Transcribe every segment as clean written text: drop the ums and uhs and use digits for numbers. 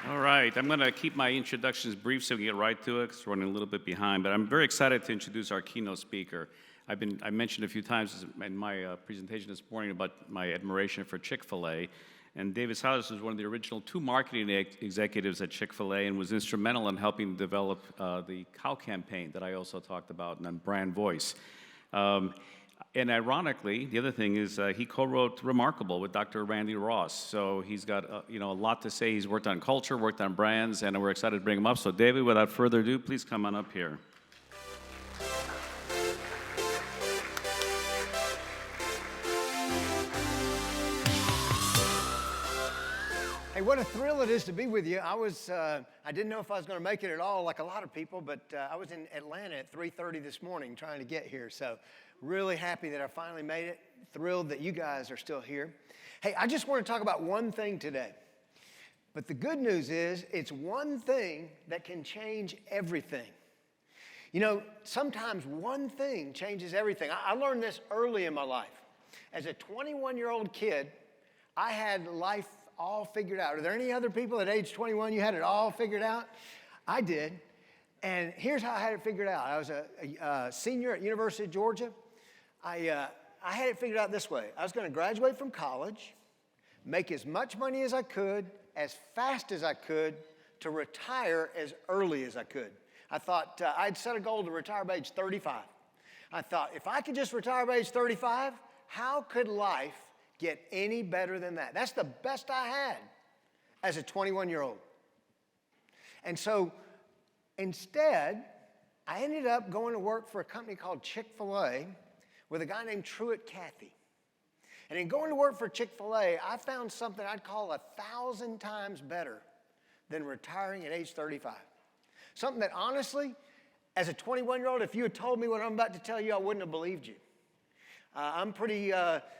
All right, I'm going to keep my introductions brief so we can get right to it because we're running a little bit behind. But I'm very excited to introduce our keynote speaker. I mentioned a few times in my presentation this morning about my admiration for Chick-fil-A. And David Salyers was one of the original two marketing executives at Chick-fil-A and was instrumental in helping develop the cow campaign that I also talked about and then brand voice. And ironically, the other thing is he co-wrote Remarkable with Dr. Randy Ross. So he's got a lot to say. He's worked on culture, worked on brands, and we're excited to bring him up. So David, without further ado, please come on up here. Hey, what a thrill it is to be with you. I didn't know if I was going to make it at all, like a lot of people, but I was in Atlanta at 3:30 this morning trying to get here. So really happy that I finally made it. Thrilled that you guys are still here. Hey, I just want to talk about one thing today. But the good news is it's one thing that can change everything. You know, sometimes one thing changes everything. I learned this early in my life. As a 21-year-old kid, I had life all figured out. Are there any other people at age 21 you had it all figured out? I did. And here's how I had it figured out. I was a senior at University of Georgia. I had it figured out this way. I was going to graduate from college, make as much money as I could, as fast as I could, to retire as early as I could. I thought I'd set a goal to retire by age 35. I thought if I could just retire by age 35, how could life get any better than that? That's the best I had as a 21-year-old. And so instead, I ended up going to work for a company called Chick-fil-A with a guy named Truett Cathy. And in going to work for Chick-fil-A, I found something I'd call 1,000 times better than retiring at age 35. Something that honestly, as a 21-year-old, if you had told me what I'm about to tell you, I wouldn't have believed you. I'm pretty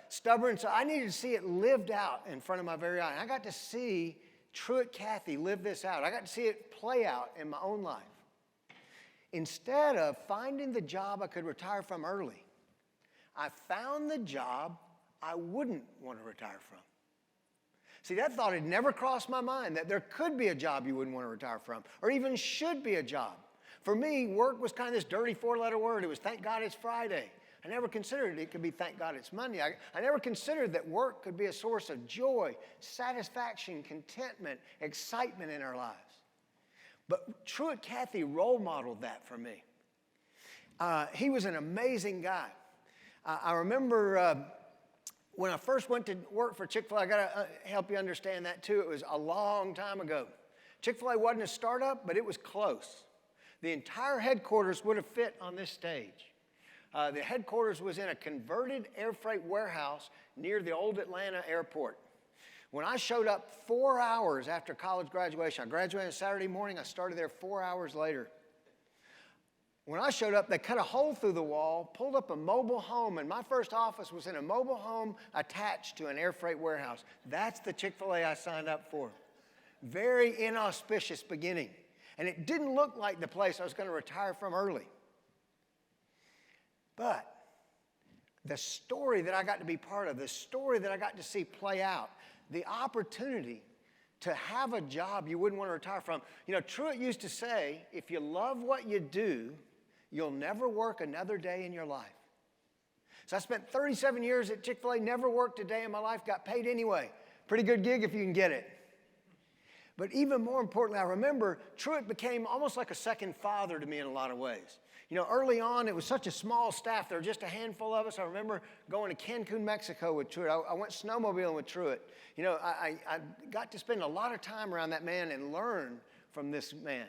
stubborn, so I needed to see it lived out in front of my very eye. And I got to see Truett Cathy live this out. I got to see it play out in my own life. Instead of finding the job I could retire from early, I found the job I wouldn't want to retire from. See, that thought had never crossed my mind, that there could be a job you wouldn't want to retire from, or even should be a job. For me, work was kind of this dirty four-letter word. It was thank God it's Friday. I never considered it could be thank God it's Monday. I never considered that work could be a source of joy, satisfaction, contentment, excitement in our lives. But Truett Cathy role modeled that for me. He was an amazing guy. I remember when I first went to work for Chick-fil-A, I got to help you understand that too. It was a long time ago. Chick-fil-A wasn't a startup, but it was close. The entire headquarters would have fit on this stage. The headquarters was in a converted air freight warehouse near the old Atlanta airport. When I showed up 4 hours after college graduation, I graduated on Saturday morning, I started there 4 hours later. When I showed up, they cut a hole through the wall, pulled up a mobile home, and my first office was in a mobile home attached to an air freight warehouse. That's the Chick-fil-A I signed up for. Very inauspicious beginning. And it didn't look like the place I was going to retire from early. But the story that I got to be part of, the story that I got to see play out, the opportunity to have a job you wouldn't want to retire from. You know, Truett used to say, if you love what you do, you'll never work another day in your life. So I spent 37 years at Chick-fil-A, never worked a day in my life, got paid anyway. Pretty good gig if you can get it. But even more importantly, I remember Truett became almost like a second father to me in a lot of ways. You know, early on, it was such a small staff. There were just a handful of us. I remember going to Cancun, Mexico with Truett. I went snowmobiling with Truett. You know, I got to spend a lot of time around that man and learn from this man.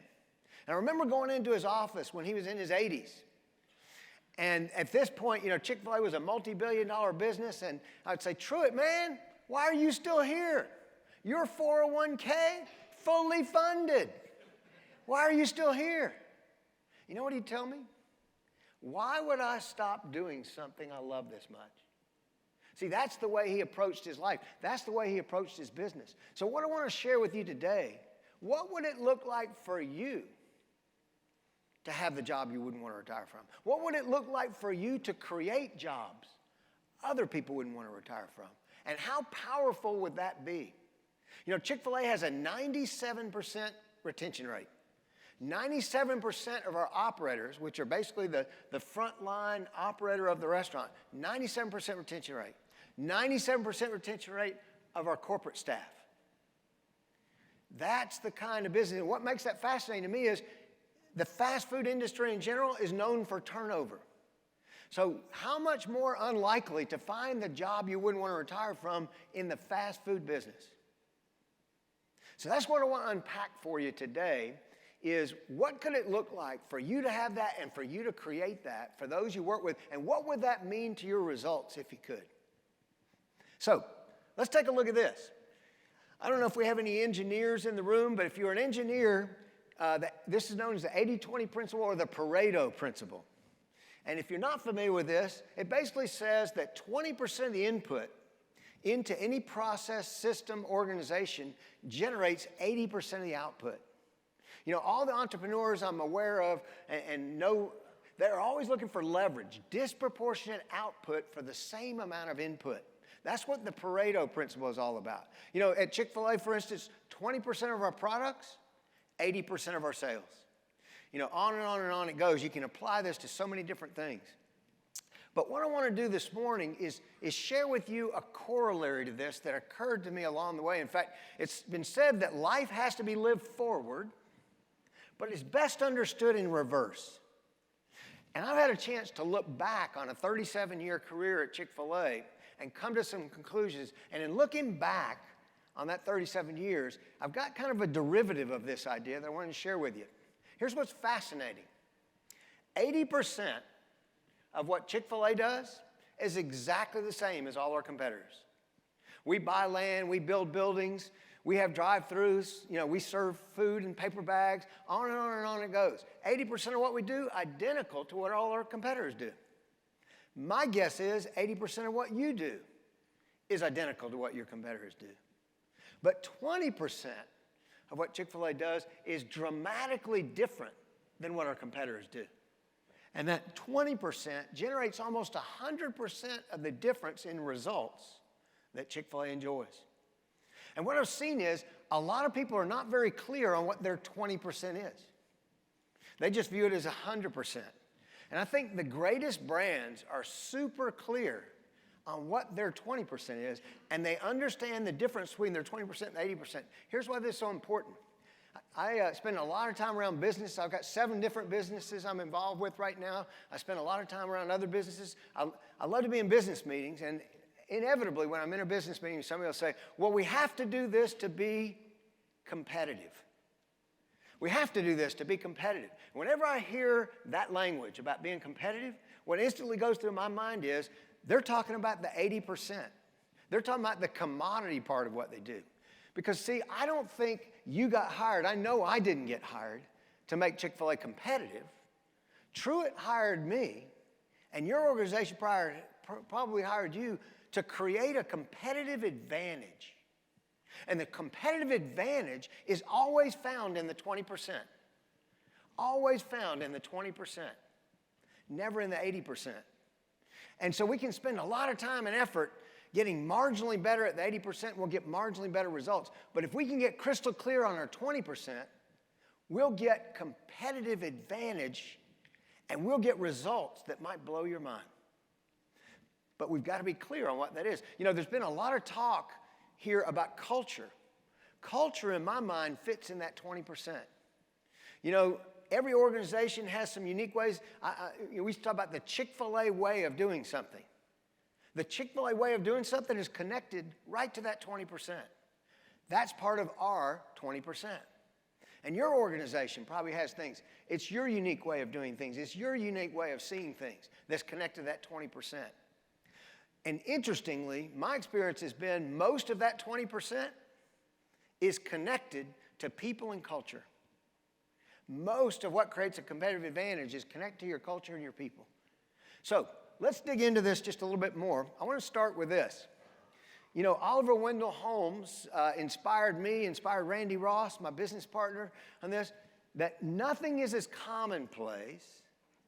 And I remember going into his office when he was in his 80s. And at this point, you know, Chick-fil-A was a multi-billion-dollar business. And I'd say, Truett, man, why are you still here? Your 401k, fully funded. Why are you still here? You know what he'd tell me? Why would I stop doing something I love this much? See, that's the way he approached his life. That's the way he approached his business. So what I want to share with you today, what would it look like for you to have the job you wouldn't want to retire from? What would it look like for you to create jobs other people wouldn't want to retire from? And how powerful would that be? You know, Chick-fil-A has a 97% retention rate. 97% of our operators, which are basically the frontline operator of the restaurant, 97% retention rate. 97% retention rate of our corporate staff. That's the kind of business. And what makes that fascinating to me is the fast food industry in general is known for turnover. So how much more unlikely to find the job you wouldn't want to retire from in the fast food business? So that's what I want to unpack for you today is what could it look like for you to have that and for you to create that for those you work with, and what would that mean to your results if you could? So let's take a look at this. I don't know if we have any engineers in the room, but if you're an engineer, this is known as the 80-20 principle or the Pareto principle. And if you're not familiar with this, it basically says that 20% of the input into any process, system, organization generates 80% of the output. You know, all the entrepreneurs I'm aware of and know, they're always looking for leverage, disproportionate output for the same amount of input. That's what the Pareto principle is all about. You know, at Chick-fil-A, for instance, 20% of our products, 80% of our sales. You know, on and on and on it goes. You can apply this to so many different things. But what I want to do this morning is share with you a corollary to this that occurred to me along the way. In fact, it's been said that life has to be lived forward, but it's best understood in reverse. And I've had a chance to look back on a 37-year career at Chick-fil-A and come to some conclusions. And in looking back on that 37 years, I've got kind of a derivative of this idea that I wanted to share with you. Here's what's fascinating. 80% of what Chick-fil-A does is exactly the same as all our competitors. We buy land, we build buildings, we have drive-thrus, you know, we serve food in paper bags, on and on and on it goes. 80% of what we do, identical to what all our competitors do. My guess is 80% of what you do is identical to what your competitors do. But 20% of what Chick-fil-A does is dramatically different than what our competitors do. And that 20% generates almost 100% of the difference in results that Chick-fil-A enjoys. And what I've seen is a lot of people are not very clear on what their 20% is. They just view it as 100%. And I think the greatest brands are super clear on what their 20% is, and they understand the difference between their 20% and 80%. Here's why this is so important. I spend a lot of time around business. I've got 7 different businesses I'm involved with right now. I spend a lot of time around other businesses. I love to be in business meetings, and inevitably when I'm in a business meeting, somebody will say, well, we have to do this to be competitive. We have to do this to be competitive. Whenever I hear that language about being competitive, what instantly goes through my mind is they're talking about the 80%. They're talking about the commodity part of what they do. Because, see, I don't think you got hired. I know I didn't get hired to make Chick-fil-A competitive. Truett hired me, and your organization probably hired you to create a competitive advantage. And the competitive advantage is always found in the 20%. Always found in the 20%. Never in the 80%. And so we can spend a lot of time and effort getting marginally better at the 80%, we'll get marginally better results. But if we can get crystal clear on our 20%, we'll get competitive advantage and we'll get results that might blow your mind. But we've got to be clear on what that is. You know, there's been a lot of talk here about culture. Culture, in my mind, fits in that 20%. You know, every organization has some unique ways. We used to talk about the Chick-fil-A way of doing something. The Chick-fil-A way of doing something is connected right to that 20%. That's part of our 20%. And your organization probably has things. It's your unique way of doing things. It's your unique way of seeing things that's connected to that 20%. And interestingly, my experience has been most of that 20% is connected to people and culture. Most of what creates a competitive advantage is connected to your culture and your people. So let's dig into this just a little bit more. I want to start with this. You know, Oliver Wendell Holmes inspired me, inspired Randy Ross, my business partner, on this, that nothing is as commonplace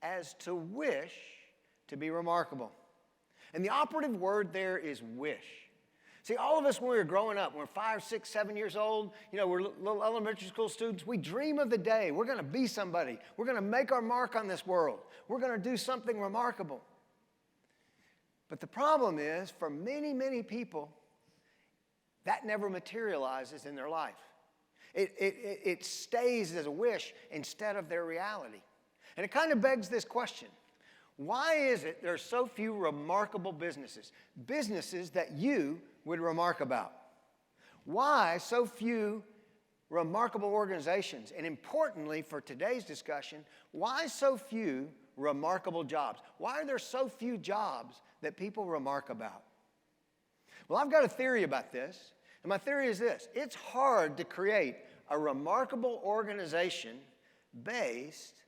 as to wish to be remarkable. And the operative word there is wish. See, all of us when we were growing up, when we're 5, 6, 7 years old, we're little elementary school students, we dream of the day. We're going to be somebody. We're going to make our mark on this world. We're going to do something remarkable. But the problem is, for many, many people, that never materializes in their life. It stays as a wish instead of their reality. And it kind of begs this question. Why is it there are so few remarkable businesses? Businesses that you would remark about. Why so few remarkable organizations? And importantly, for today's discussion, why so few remarkable jobs? Why are there so few jobs that people remark about? Well, I've got a theory about this, and my theory is this. It's hard to create a remarkable organization based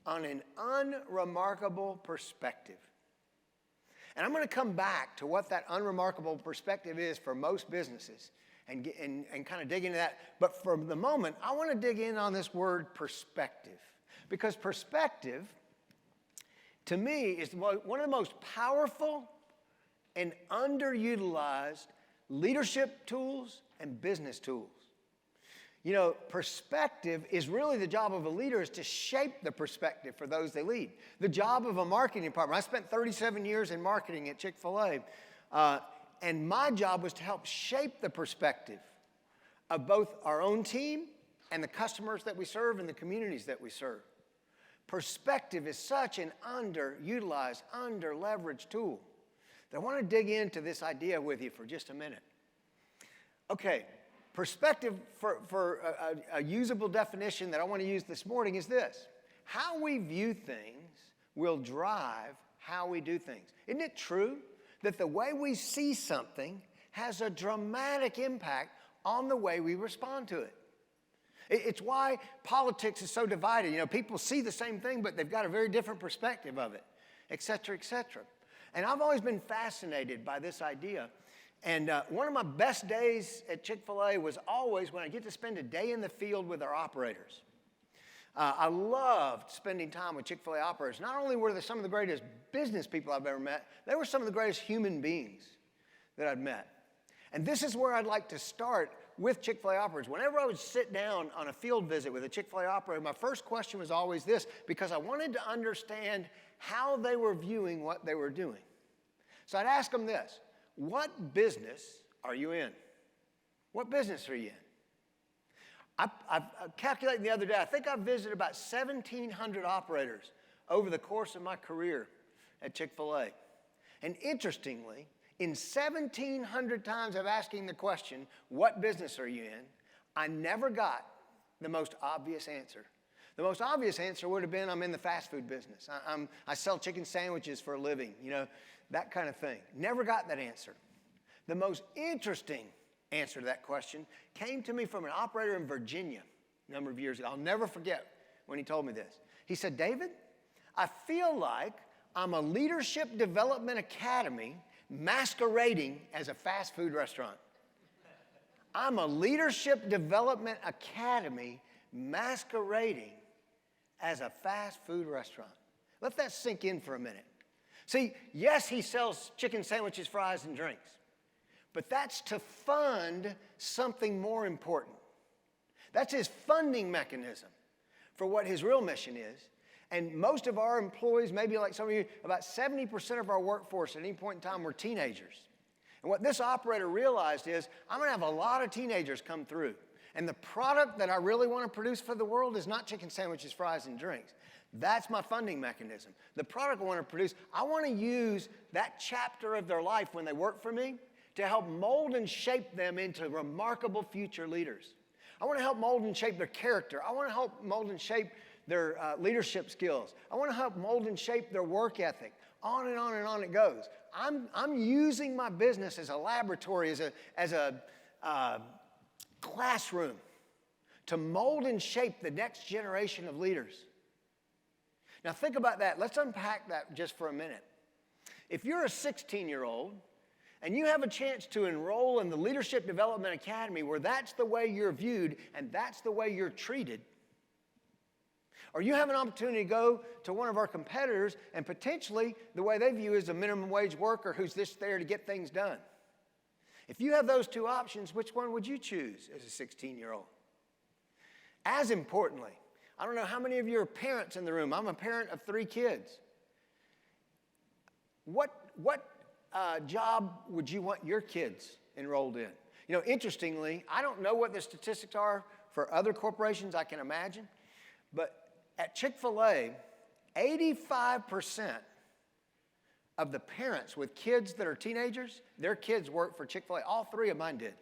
on an unremarkable perspective. And I'm going to come back to what that unremarkable perspective is for most businesses and kind of dig into that. But for the moment, I want to dig in on this word perspective. Because perspective, to me, is one of the most powerful and underutilized leadership tools and business tools. Perspective is really the job of a leader, is to shape the perspective for those they lead. The job of a marketing department, I spent 37 years in marketing at Chick-fil-A, and my job was to help shape the perspective of both our own team and the customers that we serve and the communities that we serve. Perspective is such an underutilized, under-leveraged tool that I want to dig into this idea with you for just a minute. Okay. Perspective, for a usable definition that I want to use this morning, is this. How we view things will drive how we do things. Isn't it true that the way we see something has a dramatic impact on the way we respond to it? It's why politics is so divided. People see the same thing, but they've got a very different perspective of it, et cetera, et cetera. And I've always been fascinated by this idea. And one of my best days at Chick-fil-A was always when I get to spend a day in the field with our operators. I loved spending time with Chick-fil-A operators. Not only were they some of the greatest business people I've ever met, they were some of the greatest human beings that I'd met. And this is where I'd like to start with Chick-fil-A operators. Whenever I would sit down on a field visit with a Chick-fil-A operator, my first question was always this, because I wanted to understand how they were viewing what they were doing. So I'd ask them this. What business are you in? What business are you in? I calculated the other day, I think I visited about 1,700 operators over the course of my career at Chick-fil-A. And interestingly, in 1,700 times of asking the question, what business are you in, I never got the most obvious answer. The most obvious answer would have been, I'm in the fast food business. I sell chicken sandwiches for a living, that kind of thing. Never got that answer. The most interesting answer to that question came to me from an operator in Virginia a number of years ago. I'll never forget when he told me this. He said, David, I feel like I'm a leadership development academy masquerading as a fast food restaurant. I'm a leadership development academy masquerading as a fast food restaurant. Let that sink in for a minute. See, yes, he sells chicken sandwiches, fries, and drinks, but that's to fund something more important. That's his funding mechanism for what his real mission is. And most of our employees, maybe like some of you, about 70% of our workforce at any point in time were teenagers. And what this operator realized is, I'm going to have a lot of teenagers come through. And the product that I really want to produce for the world is not chicken sandwiches, fries, and drinks. That's my funding mechanism. The product I want to produce, I want to use that chapter of their life when they work for me to help mold and shape them into remarkable future leaders. I want to help mold and shape their character. I want to help mold and shape their leadership skills. I want to help mold and shape their work ethic. On and on and on it goes. I'm using my business as a laboratory, as a classroom to mold and shape the next generation of leaders. Now think about that. Let's unpack that just for a minute. If you're a 16-year-old and you have a chance to enroll in the Leadership Development Academy where that's the way you're viewed and that's the way you're treated, or you have an opportunity to go to one of our competitors and potentially the way they view is a minimum wage worker who's just there to get things done. If you have those two options, which one would you choose as a 16-year-old? As importantly, I don't know how many of you are parents in the room. I'm a parent of 3 kids. What job would you want your kids enrolled in? You know, interestingly, I don't know what the statistics are for other corporations. I can imagine. But at Chick-fil-A, 85% of the parents with kids that are teenagers, their kids work for Chick-fil-A. All 3 of mine did.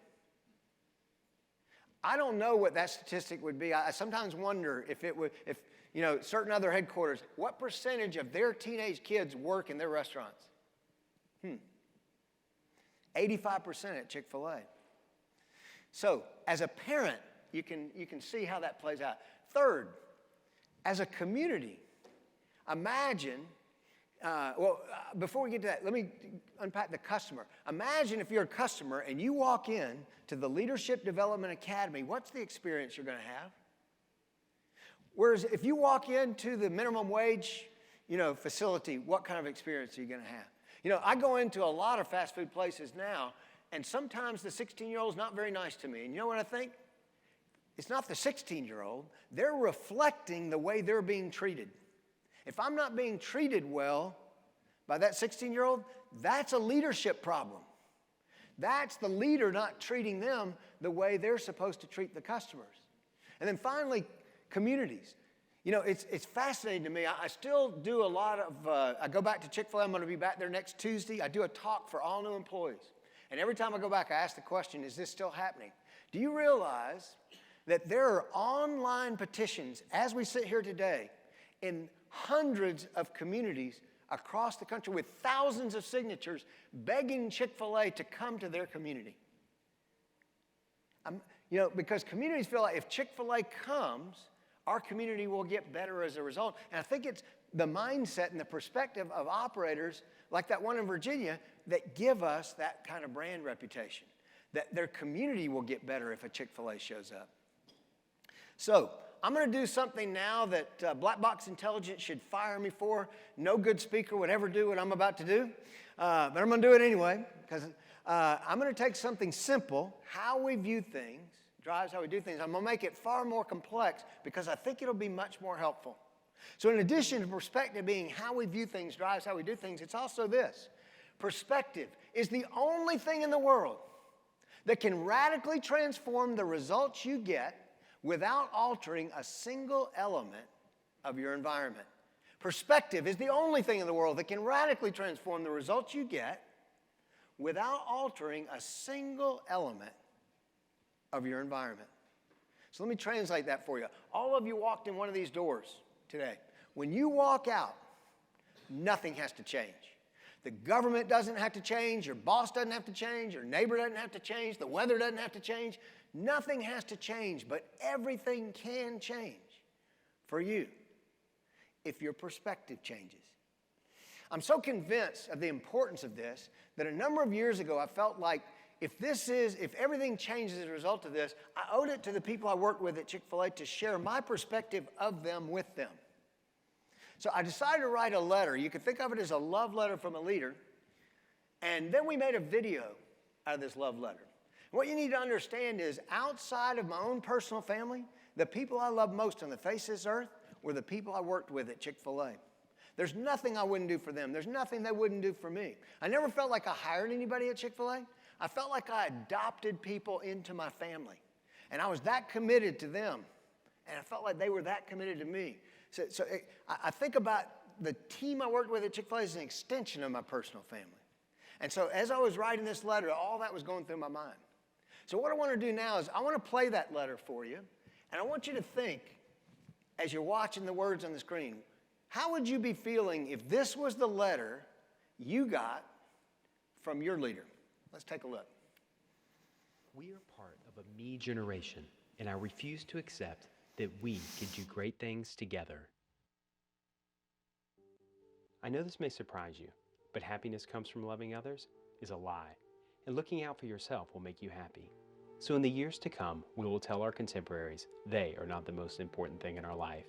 I don't know what that statistic would be. I sometimes wonder if you know, certain other headquarters, what percentage of their teenage kids work in their restaurants? 85% at Chick-fil-A. So, as a parent, you can see how that plays out. Third, as a community, imagine, before we get to that, let me unpack the customer. Imagine if you're a customer and you walk in to the Leadership Development Academy, what's the experience you're going to have? Whereas if you walk into the minimum wage, you know, facility, what kind of experience are you going to have? You know, I go into a lot of fast food places now, and sometimes the 16-year-old's not very nice to me. And you know what I think? It's not the 16-year-old. They're reflecting the way they're being treated. If I'm not being treated well by that 16-year-old, that's a leadership problem. That's the leader not treating them the way they're supposed to treat the customers. And then finally, communities. You know, it's fascinating to me. I still do a lot of, I go back to Chick-fil-A. I'm going to be back there next Tuesday. I do a talk for all new employees. And every time I go back, I ask the question, is this still happening? Do you realize that there are online petitions, as we sit here today, in hundreds of communities across the country with thousands of signatures begging Chick-fil-A to come to their community? You know, because communities feel like if Chick-fil-A comes, our community will get better as a result. And I think it's the mindset and the perspective of operators like that one in Virginia that give us that kind of brand reputation, that their community will get better if a Chick-fil-A shows up. So I'm going to do something now that Black Box Intelligence should fire me for. No good speaker would ever do what I'm about to do, but I'm going to do it anyway because I'm going to take something simple, how we view things, drives how we do things. I'm going to make it far more complex because I think it'll be much more helpful. So in addition to perspective being how we view things drives how we do things, it's also this. Perspective is the only thing in the world that can radically transform the results you get without altering a single element of your environment. Perspective is the only thing in the world that can radically transform the results you get without altering a single element of your environment. So let me translate that for you. All of you walked in one of these doors today. When you walk out, nothing has to change. The government doesn't have to change, your boss doesn't have to change, your neighbor doesn't have to change, the weather doesn't have to change. Nothing has to change, but everything can change for you if your perspective changes. I'm so convinced of the importance of this that a number of years ago I felt like if everything changes as a result of this, I owed it to the people I worked with at Chick-fil-A to share my perspective of them with them. So I decided to write a letter. You could think of it as a love letter from a leader. And then we made a video out of this love letter. What you need to understand is outside of my own personal family, the people I love most on the face of this earth were the people I worked with at Chick-fil-A. There's nothing I wouldn't do for them. There's nothing they wouldn't do for me. I never felt like I hired anybody at Chick-fil-A. I felt like I adopted people into my family. And I was that committed to them. And I felt like they were that committed to me. So I think about the team I worked with at Chick-fil-A as an extension of my personal family. And so as I was writing this letter, all that was going through my mind. So what I want to do now is I want to play that letter for you. And I want you to think, as you're watching the words on the screen, how would you be feeling if this was the letter you got from your leader? Let's take a look. We are part of a me generation, and I refuse to accept that we can do great things together. I know this may surprise you, but happiness comes from loving others is a lie, and looking out for yourself will make you happy. So in the years to come, we will tell our contemporaries they are not the most important thing in our life.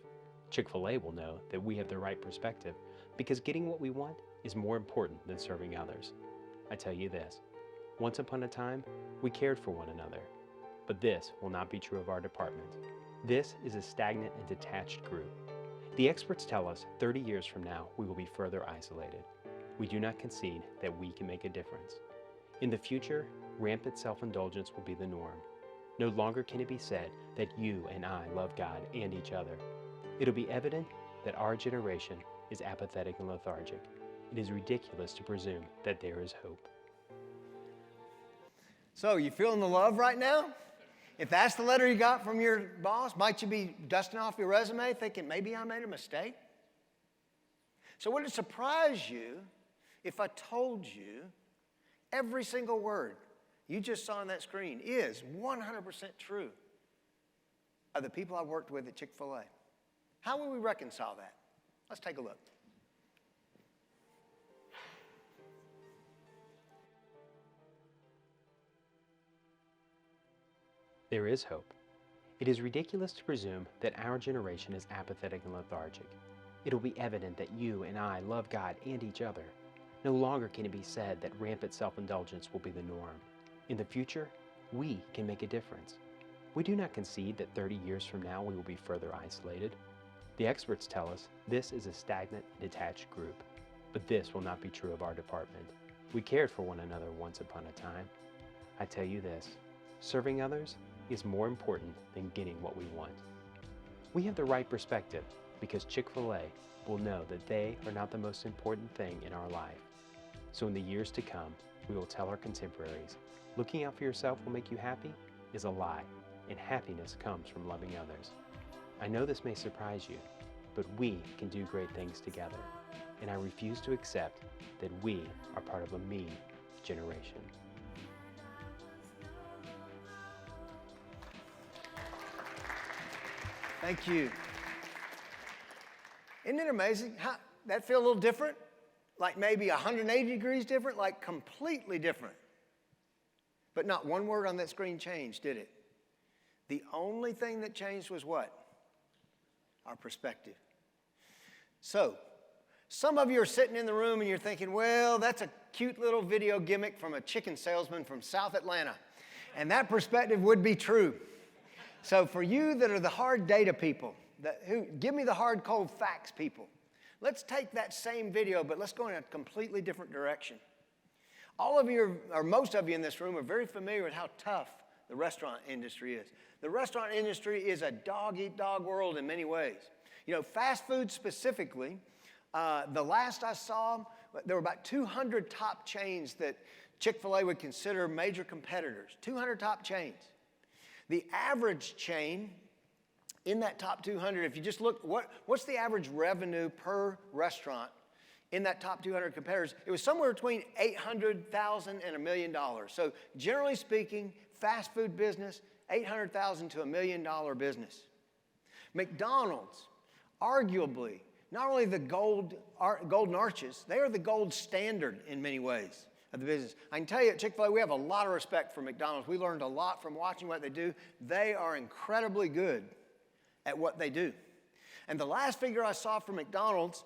Chick-fil-A will know that we have the right perspective because getting what we want is more important than serving others. I tell you this, Once upon a time, we cared for one another. But this will not be true of our department. This is a stagnant and detached group. The experts tell us 30 years from now, we will be further isolated. We do not concede that we can make a difference. In the future, rampant self-indulgence will be the norm. No longer can it be said that you and I love God and each other. It'll be evident that our generation is apathetic and lethargic. It is ridiculous to presume that there is hope. So, you feeling the love right now? If that's the letter you got from your boss, might you be dusting off your resume thinking, maybe I made a mistake? So would it surprise you if I told you every single word you just saw on that screen is 100% true of the people I've worked with at Chick-fil-A? How will we reconcile that? Let's take a look. There is hope. It is ridiculous to presume that our generation is apathetic and lethargic. It will be evident that you and I love God and each other. No longer can it be said that rampant self-indulgence will be the norm. In the future, we can make a difference. We do not concede that 30 years from now we will be further isolated. The experts tell us this is a stagnant, detached group. But this will not be true of our department. We cared for one another once upon a time. I tell you this, serving others is more important than getting what we want. We have the right perspective because Chick-fil-A will know that they are not the most important thing in our life. So in the years to come, we will tell our contemporaries, looking out for yourself will make you happy is a lie, and happiness comes from loving others. I know this may surprise you, but we can do great things together, and I refuse to accept that we are part of a me generation. Thank you. Isn't it amazing? How that feel a little different? Like maybe 180 degrees different? Like completely different. But not one word on that screen changed, did it? The only thing that changed was what? Our perspective. So, some of you are sitting in the room and you're thinking, well, that's a cute little video gimmick from a chicken salesman from South Atlanta. And that perspective would be true. So for you that are the hard data people, who give me the hard, cold facts people, let's take that same video, but let's go in a completely different direction. All of you, or most of you in this room, are very familiar with how tough the restaurant industry is. The restaurant industry is a dog-eat-dog world in many ways. You know, fast food specifically, the last I saw, there were about 200 top chains that Chick-fil-A would consider major competitors. 200 top chains. The average chain in that top 200, if you just look, what's the average revenue per restaurant in that top 200 competitors? It was somewhere between $800,000 and $1 million. So generally speaking, fast food business, $800,000 to $1 million business. McDonald's, arguably, not only the golden arches, they are the gold standard in many ways of the business. I can tell you at Chick-fil-A, we have a lot of respect for McDonald's. We learned a lot from watching what they do. They are incredibly good at what they do. And the last figure I saw from McDonald's,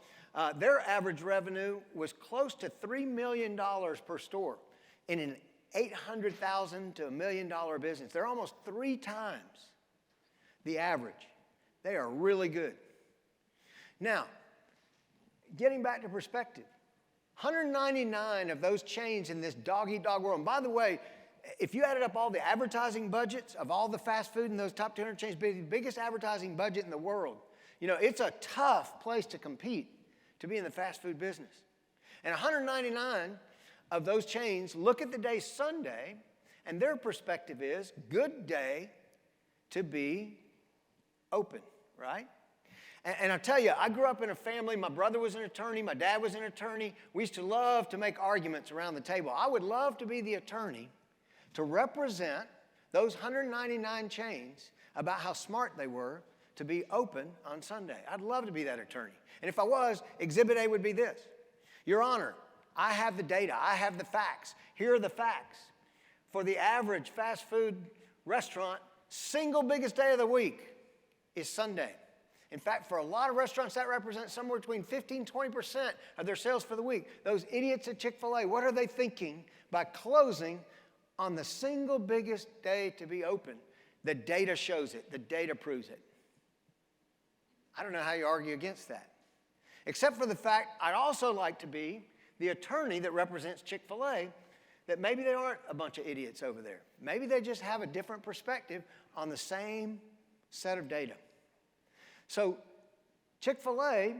their average revenue was close to $3 million per store in an $800,000 to $1 million business. They're almost 3 times the average. They are really good. Now, getting back to perspective, 199 of those chains in this dog-eat-dog world. And by the way, if you added up all the advertising budgets of all the fast food in those top 200 chains, the biggest advertising budget in the world. You know, it's a tough place to compete to be in the fast food business. And 199 of those chains look at the day Sunday, and their perspective is, good day to be open, right? And I tell you, I grew up in a family, my brother was an attorney, my dad was an attorney. We used to love to make arguments around the table. I would love to be the attorney to represent those 199 chains about how smart they were to be open on Sunday. I'd love to be that attorney. And if I was, Exhibit A would be this. Your Honor, I have the data, I have the facts. Here are the facts. For the average fast food restaurant, single biggest day of the week is Sunday. In fact, for a lot of restaurants, that represents somewhere between 15-20% of their sales for the week. Those idiots at Chick-fil-A, what are they thinking by closing on the single biggest day to be open, the data shows it. The data proves it. I don't know how you argue against that. Except for the fact I'd also like to be the attorney that represents Chick-fil-A, that maybe they aren't a bunch of idiots over there. Maybe they just have a different perspective on the same set of data. So Chick-fil-A,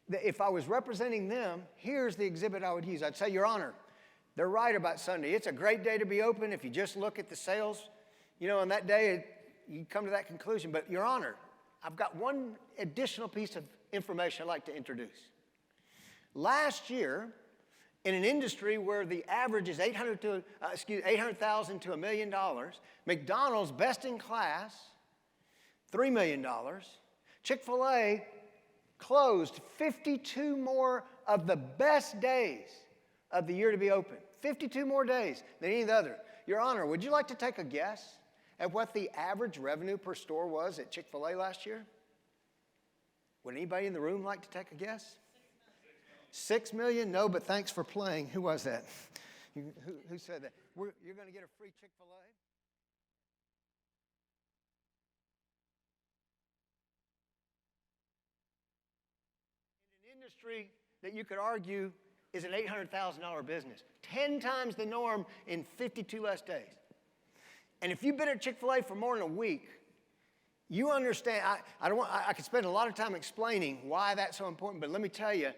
if I was representing them, here's the exhibit I would use. I'd say, Your Honor, they're right about Sunday. It's a great day to be open if you just look at the sales. You know, on that day, you come to that conclusion. But Your Honor, I've got one additional piece of information I'd like to introduce. Last year, in an industry where the average is $800,000 to $1 million, McDonald's, best in class, $3 million. Chick-fil-A closed 52 more of the best days of the year to be open. 52 more days than any of the other. Your Honor, would you like to take a guess at what the average revenue per store was at Chick-fil-A last year? Would anybody in the room like to take a guess? 6 million? No, but thanks for playing. Who was that? Who said that? You're going to get a free Chick-fil-A? In an industry that you could argue is an $800,000 business, 10 times the norm in 52 less days. And if you've been at Chick-fil-A for more than a week, you understand. I could spend a lot of time explaining why that's so important, but let me tell you,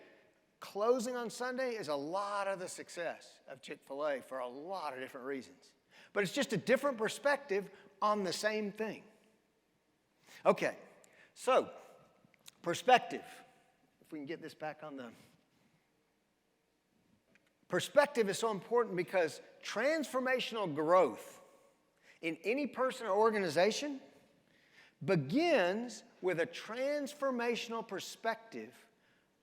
closing on Sunday is a lot of the success of Chick-fil-A for a lot of different reasons. But it's just a different perspective on the same thing. Okay, so perspective. If we can get this back on the... Perspective is so important because transformational growth in any person or organization begins with a transformational perspective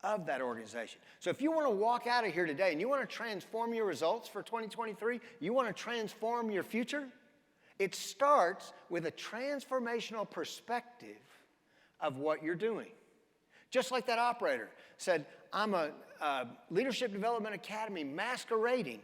of that organization. So if you want to walk out of here today and you want to transform your results for 2023, you want to transform your future, it starts with a transformational perspective of what you're doing. Just like that operator said, I'm a Leadership Development Academy masquerading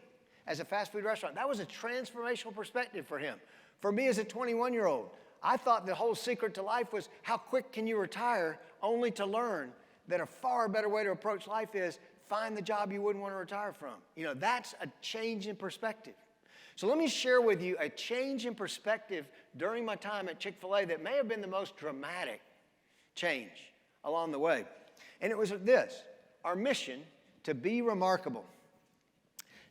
as a fast food restaurant. That was a transformational perspective for him. For me as a 21-year-old, I thought the whole secret to life was how quick can you retire, only to learn that a far better way to approach life is find the job you wouldn't want to retire from. You know, that's a change in perspective. So let me share with you a change in perspective during my time at Chick-fil-A that may have been the most dramatic change along the way. And it was this, our mission to be remarkable.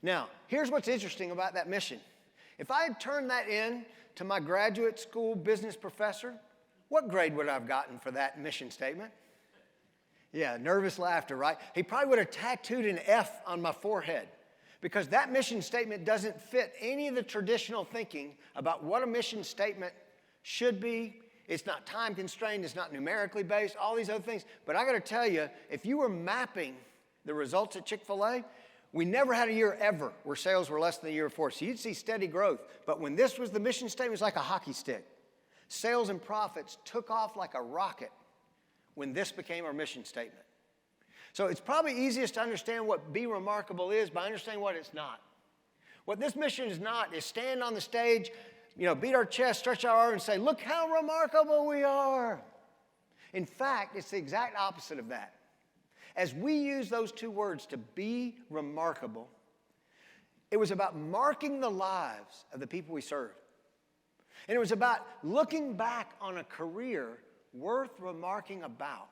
Now, here's what's interesting about that mission. If I had turned that in to my graduate school business professor, what grade would I have gotten for that mission statement? Yeah, nervous laughter, right? He probably would have tattooed an F on my forehead because that mission statement doesn't fit any of the traditional thinking about what a mission statement should be. It's not time constrained, it's not numerically based, all these other things. But I got to tell you, if you were mapping the results at Chick-fil-A, we never had a year ever where sales were less than the year before. So you'd see steady growth. But when this was the mission statement, it was like a hockey stick. Sales and profits took off like a rocket when this became our mission statement. So it's probably easiest to understand what Be Remarkable is by understanding what it's not. What this mission is not is stand on the stage, beat our chest, stretch our arms, and say, look how remarkable we are. In fact, it's the exact opposite of that. As we use those two words to be remarkable, it was about marking the lives of the people we served. And it was about looking back on a career worth remarking about.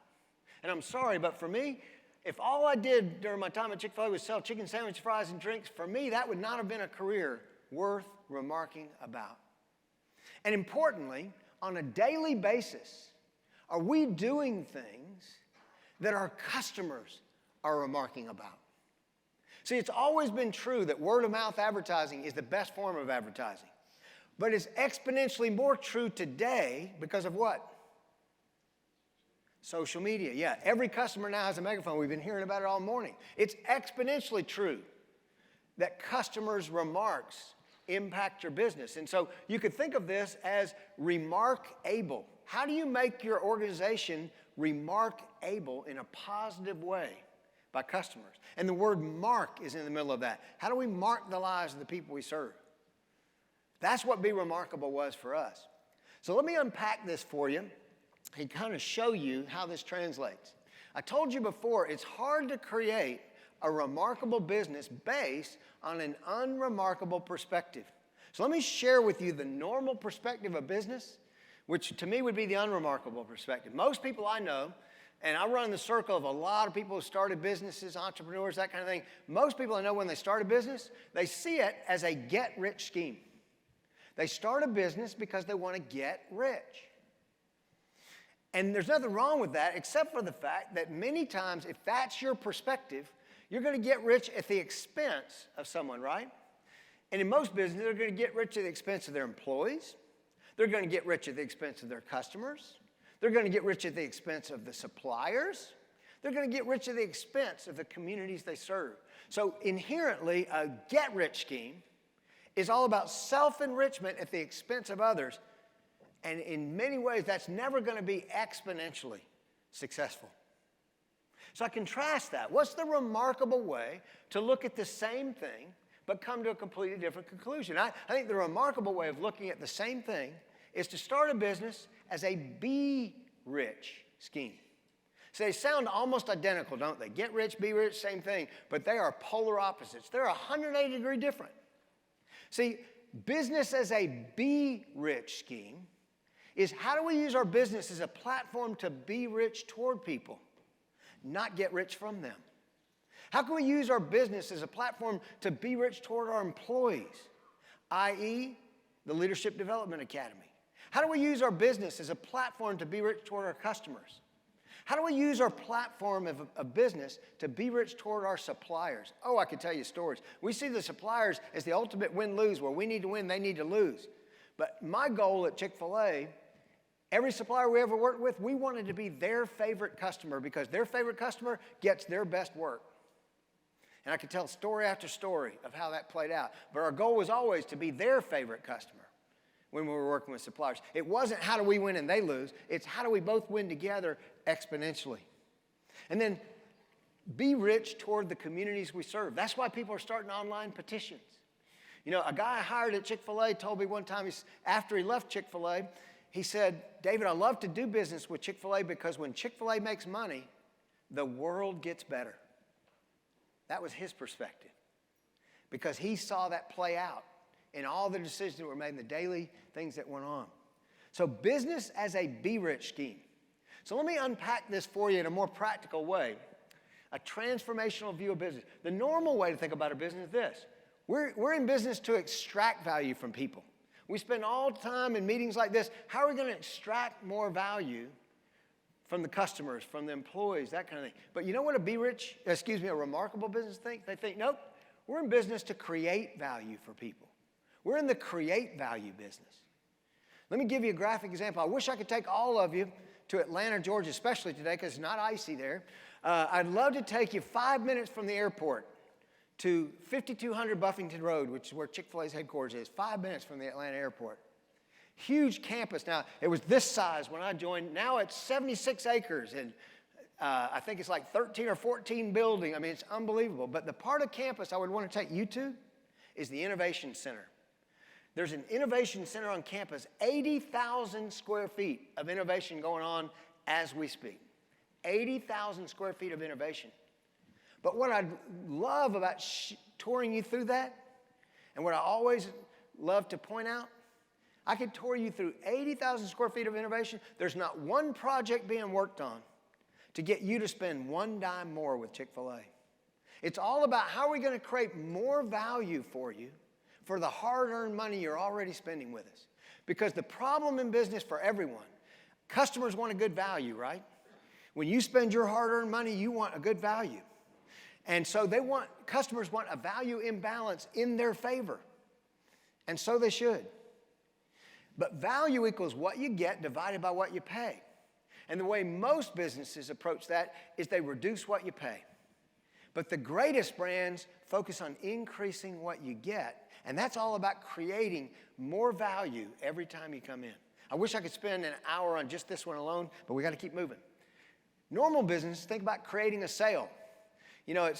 And I'm sorry, but for me, if all I did during my time at Chick-fil-A was sell chicken sandwich, fries, and drinks, for me, that would not have been a career worth remarking about. And importantly, on a daily basis, are we doing things that our customers are remarking about? See, it's always been true that word-of-mouth advertising is the best form of advertising. But it's exponentially more true today because of what? Social media. Yeah, every customer now has a megaphone. We've been hearing about it all morning. It's exponentially true that customers' remarks impact your business. And so you could think of this as remark-able. How do you make your organization remark-able in a positive way by customers? And the word mark is in the middle of that. How do we mark the lives of the people we serve? That's what Be Remarkable was for us. So let me unpack this for you and kind of show you how this translates. I told you before, it's hard to create a remarkable business based on an unremarkable perspective. So let me share with you the normal perspective of business, which to me would be the unremarkable perspective. Most people I know, and I run the circle of a lot of people who started businesses, entrepreneurs, that kind of thing. Most people I know when they start a business, they see it as a get-rich scheme. They start a business because they want to get rich. And there's nothing wrong with that except for the fact that many times, if that's your perspective, you're going to get rich at the expense of someone, right? And in most businesses, they're going to get rich at the expense of their employees. They're going to get rich at the expense of their customers. They're going to get rich at the expense of the suppliers. They're going to get rich at the expense of the communities they serve. So inherently, a get-rich scheme is all about self-enrichment at the expense of others. And in many ways, that's never going to be exponentially successful. So I contrast that. What's the remarkable way to look at the same thing but come to a completely different conclusion? I think the remarkable way of looking at the same thing is to start a business as a be rich scheme. So they sound almost identical, don't they? Get rich, be rich, same thing, but they are polar opposites. They're 180-degree different. See, business as a be rich scheme is how do we use our business as a platform to be rich toward people, not get rich from them? How can we use our business as a platform to be rich toward our employees, i.e., the Leadership Development Academy? How do we use our business as a platform to be rich toward our customers? How do we use our platform of business to be rich toward our suppliers? Oh, I could tell you stories. We see the suppliers as the ultimate win-lose, where we need to win, they need to lose. But my goal at Chick-fil-A, every supplier we ever worked with, we wanted to be their favorite customer because their favorite customer gets their best work. And I could tell story after story of how that played out. But our goal was always to be their favorite customer when we were working with suppliers. It wasn't how do we win and they lose. It's how do we both win together exponentially. And then be rich toward the communities we serve. That's why people are starting online petitions. You know, a guy I hired at Chick-fil-A told me one time, after he left Chick-fil-A, he said, David, I love to do business with Chick-fil-A because when Chick-fil-A makes money, the world gets better. That was his perspective because he saw that play out in all the decisions that were made and the daily things that went on. So business as a be rich scheme. So let me unpack this for you in a more practical way, a transformational view of business. The normal way to think about a business is this. We're in business to extract value from people. We spend all the time in meetings like this. How are we going to extract more value from the customers, from the employees, that kind of thing? But you know what a remarkable business thinks? They think, nope, we're in business to create value for people. We're in the create value business. Let me give you a graphic example. I wish I could take all of you to Atlanta, Georgia, especially today because it's not icy there. I'd love to take you 5 minutes from the airport to 5200 Buffington Road, which is where Chick-fil-A's headquarters is, 5 minutes from the Atlanta airport. Huge campus. Now, it was this size when I joined. Now it's 76 acres, and I think it's like 13 or 14 buildings. I mean, it's unbelievable. But the part of campus I would want to take you to is the Innovation Center. There's an Innovation Center on campus, 80,000 square feet of innovation going on as we speak. 80,000 square feet of innovation. But what I love about touring you through that, and what I always love to point out, I could tour you through 80,000 square feet of innovation. There's not one project being worked on to get you to spend one dime more with Chick-fil-A. It's all about how are we going to create more value for you for the hard-earned money you're already spending with us. Because the problem in business for everyone, customers want a good value, right? When you spend your hard-earned money, you want a good value. And so customers want a value imbalance in their favor. And so they should. But value equals what you get divided by what you pay. And the way most businesses approach that is they reduce what you pay. But the greatest brands focus on increasing what you get. And that's all about creating more value every time you come in. I wish I could spend an hour on just this one alone, but we got to keep moving. Normal business, think about creating a sale. You know,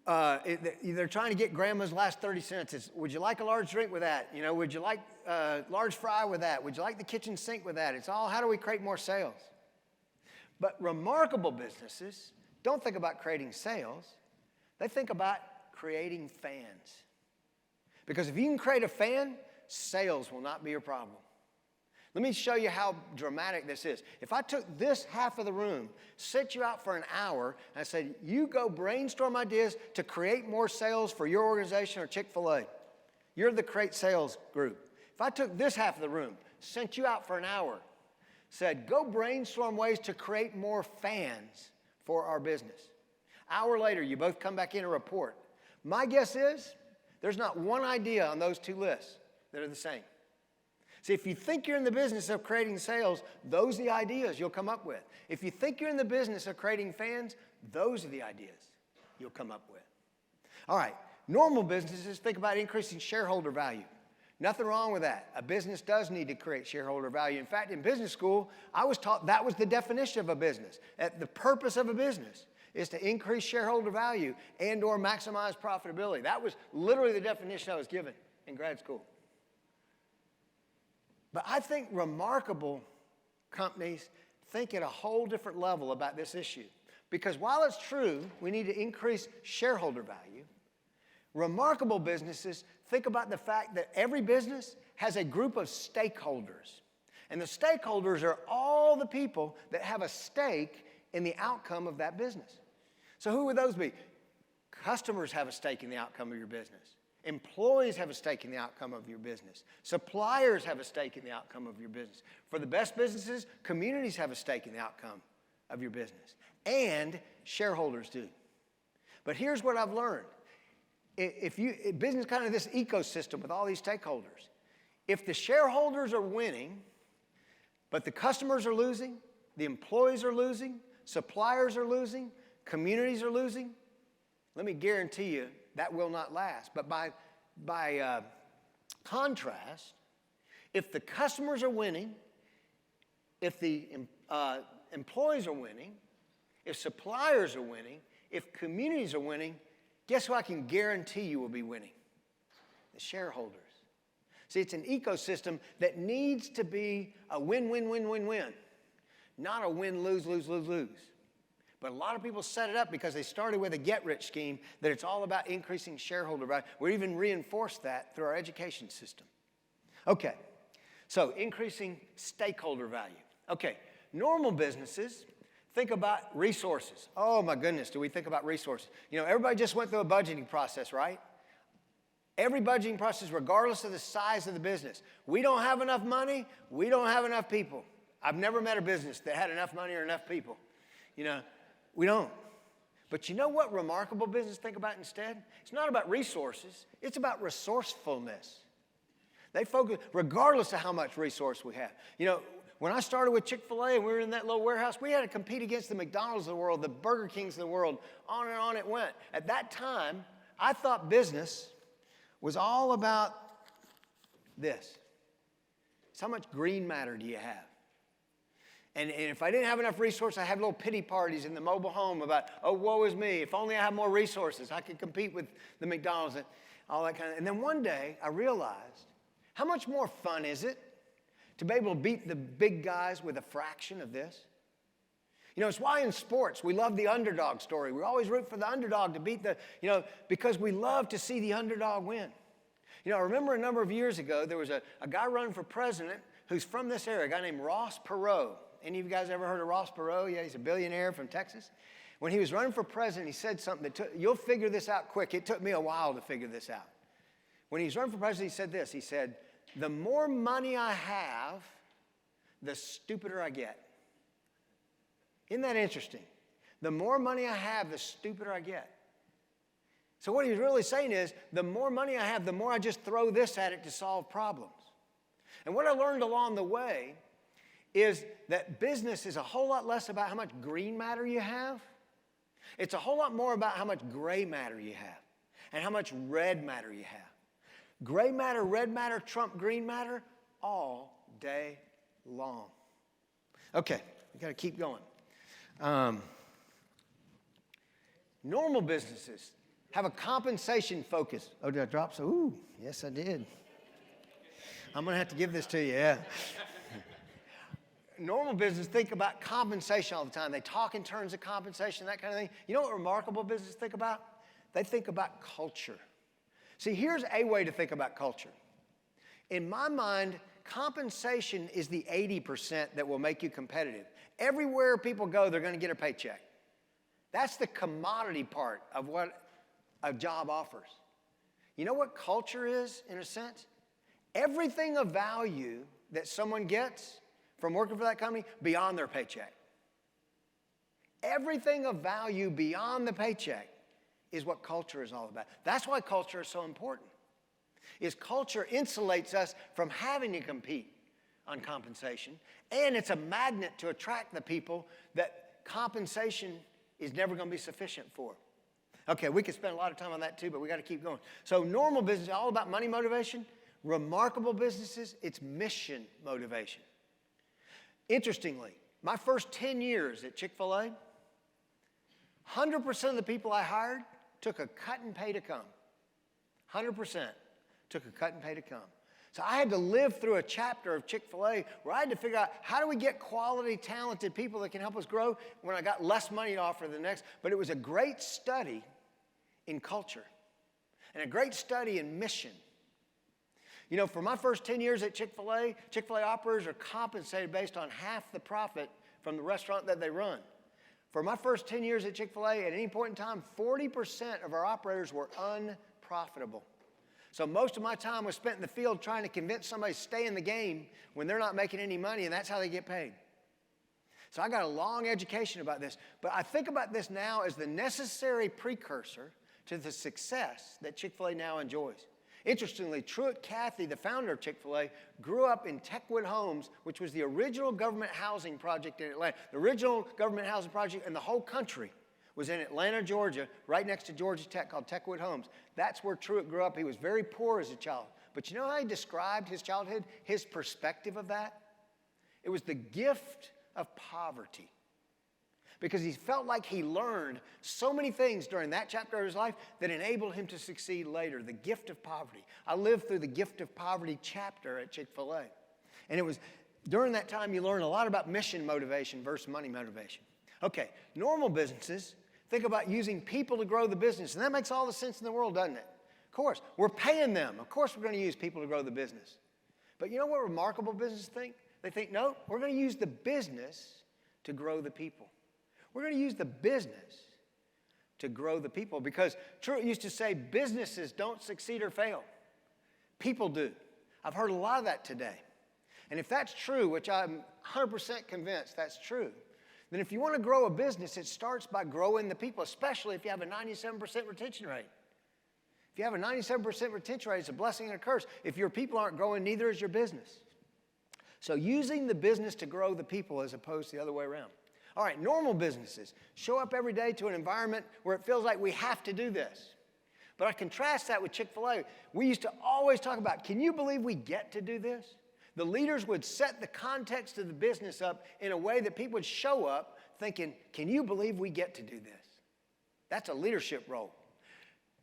They're trying to get grandma's last 30 cents. It's, would you like a large drink with that? You know, would you like a large fry with that? Would you like the kitchen sink with that? It's all, how do we create more sales? But remarkable businesses don't think about creating sales. They think about creating fans. Because if you can create a fan, sales will not be your problem. Let me show you how dramatic this is. If I took this half of the room, set you out for an hour, and I said, you go brainstorm ideas to create more sales for your organization or Chick-fil-A. You're the Create Sales group. If I took this half of the room, sent you out for an hour, said, go brainstorm ways to create more fans for our business. Hour later, you both come back in and report. My guess is there's not one idea on those two lists that are the same. See, if you think you're in the business of creating sales, those are the ideas you'll come up with. If you think you're in the business of creating fans, those are the ideas you'll come up with. All right, normal businesses think about increasing shareholder value. Nothing wrong with that. A business does need to create shareholder value. In fact, in business school, I was taught that was the definition of a business. That the purpose of a business is to increase shareholder value and or maximize profitability. That was literally the definition I was given in grad school. But I think remarkable companies think at a whole different level about this issue. Because while it's true we need to increase shareholder value, remarkable businesses think about the fact that every business has a group of stakeholders. And the stakeholders are all the people that have a stake in the outcome of that business. So who would those be? Customers have a stake in the outcome of your business. Employees have a stake in the outcome of your business. Suppliers have a stake in the outcome of your business. For the best businesses, communities have a stake in the outcome of your business. And shareholders do. But here's what I've learned. Business kind of this ecosystem with all these stakeholders. If the shareholders are winning, but the customers are losing, the employees are losing, suppliers are losing, communities are losing, let me guarantee you that will not last. But by contrast, if the customers are winning, if the employees are winning, if suppliers are winning, if communities are winning, guess who I can guarantee you will be winning? The shareholders. See, it's an ecosystem that needs to be a win-win-win-win-win, not a win-lose-lose-lose-lose. But a lot of people set it up because they started with a get-rich scheme that it's all about increasing shareholder value. We even reinforced that through our education system. Okay, so increasing stakeholder value. Okay, normal businesses think about resources. Oh my goodness, do we think about resources? You know, everybody just went through a budgeting process, right? Every budgeting process, regardless of the size of the business. We don't have enough money, we don't have enough people. I've never met a business that had enough money or enough people. You know, we don't. But you know what remarkable business think about instead? It's not about resources, it's about resourcefulness. They focus, regardless of how much resource we have. You know, when I started with Chick-fil-A and we were in that little warehouse, we had to compete against the McDonald's of the world, the Burger Kings of the world, on and on it went. At that time, I thought business was all about this. It's how much green matter do you have? And if I didn't have enough resources, I had little pity parties in the mobile home about, oh, woe is me. If only I had more resources, I could compete with the McDonald's and all that kind of. And then one day, I realized, how much more fun is it to be able to beat the big guys with a fraction of this? You know, it's why in sports we love the underdog story. We always root for the underdog to beat the, you know, because we love to see the underdog win. You know, I remember a number of years ago, there was a guy running for president who's from this area, a guy named Ross Perot. Any of you guys ever heard of Ross Perot? Yeah, he's a billionaire from Texas. When he was running for president, he said something that you'll figure this out quick. It took me a while to figure this out. When he was running for president, he said this. He said, the more money I have, the stupider I get. Isn't that interesting? The more money I have, the stupider I get. So what he's really saying is, the more money I have, the more I just throw this at it to solve problems. And what I learned along the way is that business is a whole lot less about how much green matter you have. It's a whole lot more about how much gray matter you have and how much red matter you have. Gray matter, red matter, trump green matter all day long. Okay, we got to keep going. Normal businesses Have a compensation focus. Oh, did I drop? So, ooh, yes, I did. I'm going to have to give this to you, yeah. Normal business think about compensation all the time. They talk in terms of compensation, that kind of thing. You know what remarkable business think about? They think about culture. See, here's a way to think about culture. In my mind, compensation is the 80% that will make you competitive. Everywhere people go, they're going to get a paycheck. That's the commodity part of what a job offers. You know what culture is, in a sense? Everything of value that someone gets from working for that company beyond their paycheck. Everything of value beyond the paycheck is what culture is all about. That's why culture is so important. Is culture insulates us from having to compete on compensation, and it's a magnet to attract the people that compensation is never going to be sufficient for. Okay, we could spend a lot of time on that too, but we got to keep going. So normal business is all about money motivation. Remarkable businesses, it's mission motivation. Interestingly, my first 10 years at Chick-fil-A, 100% of the people I hired took a cut and pay to come. 100% took a cut and pay to come. So I had to live through a chapter of Chick-fil-A where I had to figure out how do we get quality, talented people that can help us grow when I got less money to offer than the next. But it was a great study in culture and a great study in mission. You know, for my first 10 years at Chick-fil-A, Chick-fil-A operators are compensated based on half the profit from the restaurant that they run. For my first 10 years at Chick-fil-A, at any point in time, 40% of our operators were unprofitable. So most of my time was spent in the field trying to convince somebody to stay in the game when they're not making any money, and that's how they get paid. So I got a long education about this, but I think about this now as the necessary precursor to the success that Chick-fil-A now enjoys. Interestingly, Truett Cathy, the founder of Chick-fil-A, grew up in Techwood Homes, which was the original government housing project in Atlanta. The original government housing project in the whole country was in Atlanta, Georgia, right next to Georgia Tech, called Techwood Homes. That's where Truett grew up. He was very poor as a child. But you know how he described his childhood, his perspective of that? It was the gift of poverty. Because he felt like he learned so many things during that chapter of his life that enabled him to succeed later, the gift of poverty. I lived through the gift of poverty chapter at Chick-fil-A. And it was during that time you learn a lot about mission motivation versus money motivation. Okay, normal businesses think about using people to grow the business, and that makes all the sense in the world, doesn't it? Of course, we're paying them. Of course we're going to use people to grow the business. But you know what remarkable businesses think? They think, no, we're going to use the business to grow the people. We're going to use the business to grow the people because Truett used to say businesses don't succeed or fail. People do. I've heard a lot of that today. And if that's true, which I'm 100% convinced that's true, then if you want to grow a business, it starts by growing the people, especially if you have a 97% retention rate. If you have a 97% retention rate, it's a blessing and a curse. If your people aren't growing, neither is your business. So using the business to grow the people as opposed to the other way around. All right, normal businesses show up every day to an environment where it feels like we have to do this. But I contrast that with Chick-fil-A. We used to always talk about, can you believe we get to do this? The leaders would set the context of the business up in a way that people would show up thinking, can you believe we get to do this? That's a leadership role.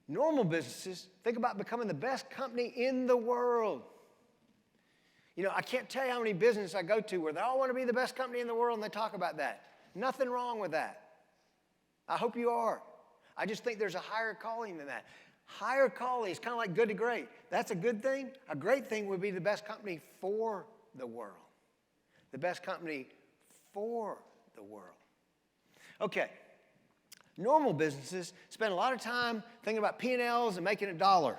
Normal businesses think about becoming the best company in the world. You know, I can't tell you how many businesses I go to where they all want to be the best company in the world and they talk about that. Nothing wrong with that. I hope you are. I just think there's a higher calling than that. Higher calling is kind of like good to great. That's a good thing. A great thing would be the best company for the world. The best company for the world. Okay. Normal businesses spend a lot of time thinking about P&Ls and making a dollar.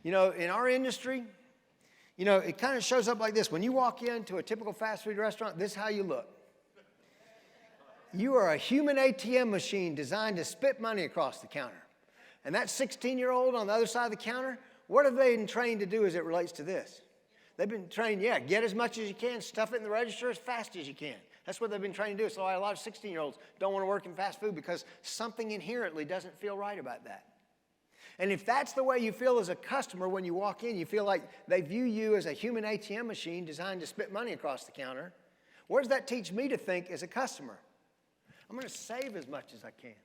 You know, in our industry, you know, it kind of shows up like this. When you walk into a typical fast food restaurant, this is how you look. You are a human ATM machine designed to spit money across the counter. And that 16-year-old on the other side of the counter, what have they been trained to do as it relates to this? They've been trained, get as much as you can, stuff it in the register as fast as you can. That's what they've been trained to do. So a lot of 16-year-olds don't want to work in fast food because something inherently doesn't feel right about that. And if that's the way you feel as a customer when you walk in, you feel like they view you as a human ATM machine designed to spit money across the counter, what does that teach me to think as a customer? I'm going to save as much as I can.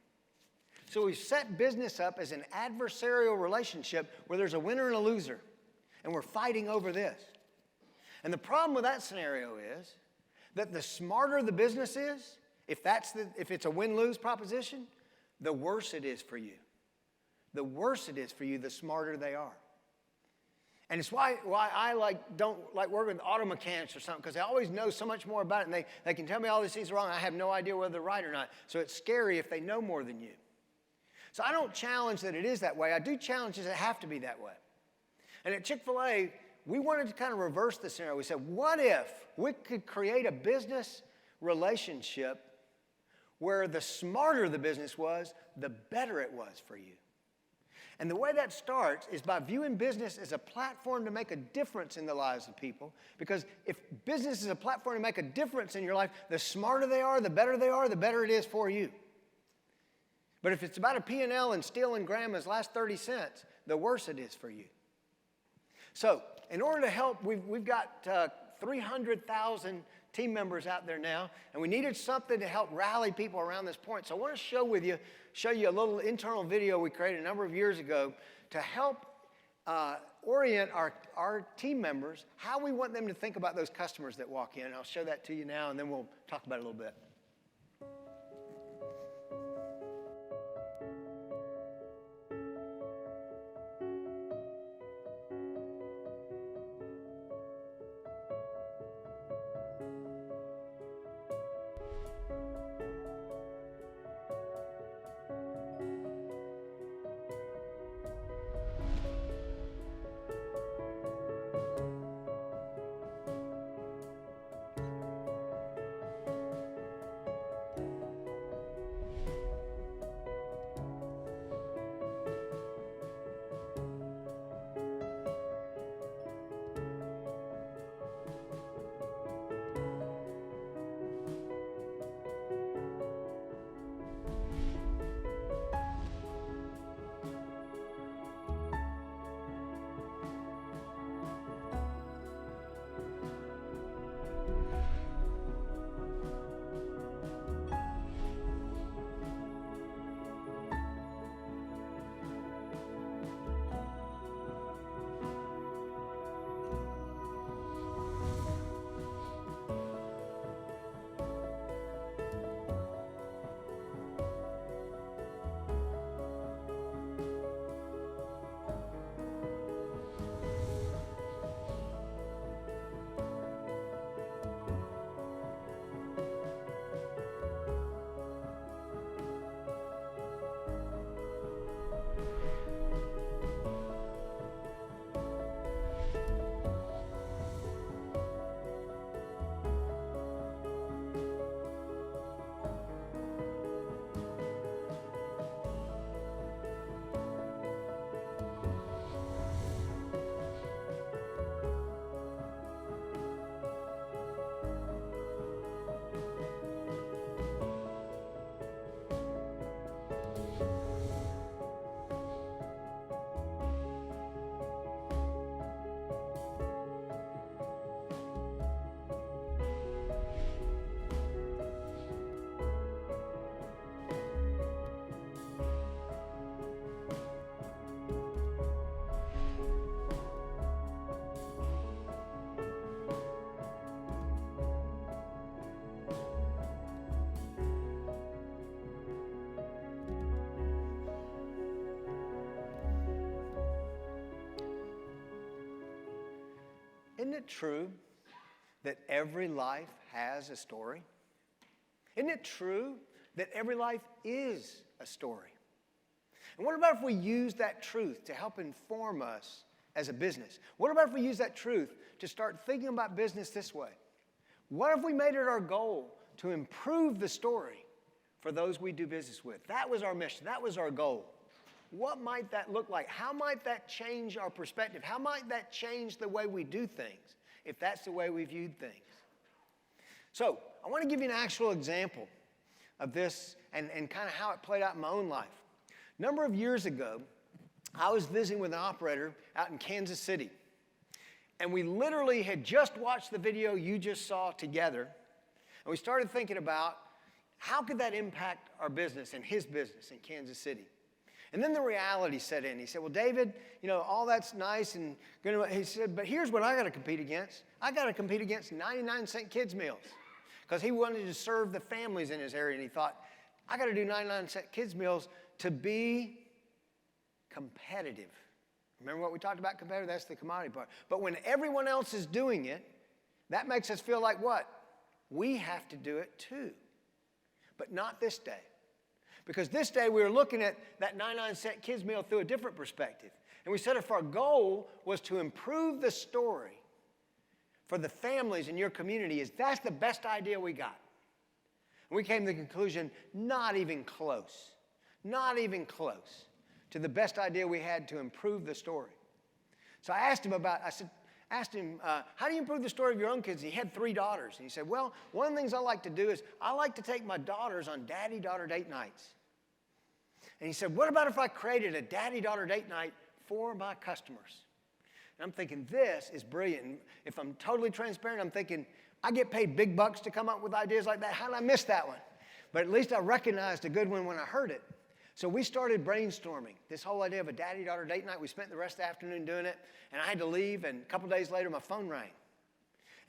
So we've set business up as an adversarial relationship where there's a winner and a loser, and we're fighting over this. And the problem with that scenario is that the smarter the business is, if it's a win-lose proposition, the worse it is for you. The worse it is for you, the smarter they are. And it's why I don't like working with auto mechanics or something, because they always know so much more about it, and they can tell me all these things are wrong. I have no idea whether they're right or not. So it's scary if they know more than you. So I don't challenge that it is that way. I do challenge that it have to be that way. And at Chick-fil-A, we wanted to kind of reverse the scenario. We said, what if we could create a business relationship where the smarter the business was, the better it was for you? And the way that starts is by viewing business as a platform to make a difference in the lives of people. Because if business is a platform to make a difference in your life, the smarter they are, the better it is for you. But if it's about a P&L and stealing grandma's last 30 cents, the worse it is for you. So in order to help, we've got 300,000 team members out there now, and we needed something to help rally people around this point. So I want to show you a little internal video we created a number of years ago to help orient our team members, how we want them to think about those customers that walk in. I'll show that to you now, and then we'll talk about it a little bit. Isn't it true that every life has a story? Isn't it true that every life is a story? And what about if we use that truth to help inform us as a business? What about if we use that truth to start thinking about business this way? What if we made it our goal to improve the story for those we do business with? That was our mission. That was our goal. What might that look like? How might that change our perspective? How might that change the way we do things if that's the way we viewed things? So I want to give you an actual example of this and kind of how it played out in my own life. A number of years ago, I was visiting with an operator out in Kansas City. And we literally had just watched the video you just saw together. And we started thinking about How could that impact our business and his business in Kansas City? And then the reality set in. He said, well, David, all that's nice and good. He said, but here's what I got to compete against. I got to compete against 99-cent kids' meals, because he wanted to serve the families in his area. And he thought, I got to do 99-cent kids' meals to be competitive. Remember what we talked about competitive? That's the commodity part. But when everyone else is doing it, that makes us feel like what? We have to do it too. But not this day. Because this day we were looking at that 99-cent kids meal through a different perspective. And we said if our goal was to improve the story for the families in your community, that's the best idea we got. And we came to the conclusion, not even close to the best idea we had to improve the story. So I asked him, how do you improve the story of your own kids? And he had 3 daughters. And he said, well, one of the things I like to do is I like to take my daughters on daddy-daughter date nights. And he said, what about if I created a daddy-daughter date night for my customers? And I'm thinking, this is brilliant. And if I'm totally transparent, I'm thinking, I get paid big bucks to come up with ideas like that. How did I miss that one? But at least I recognized a good one when I heard it. So we started brainstorming this whole idea of a daddy-daughter date night. We spent the rest of the afternoon doing it, and I had to leave, and a couple days later, my phone rang. And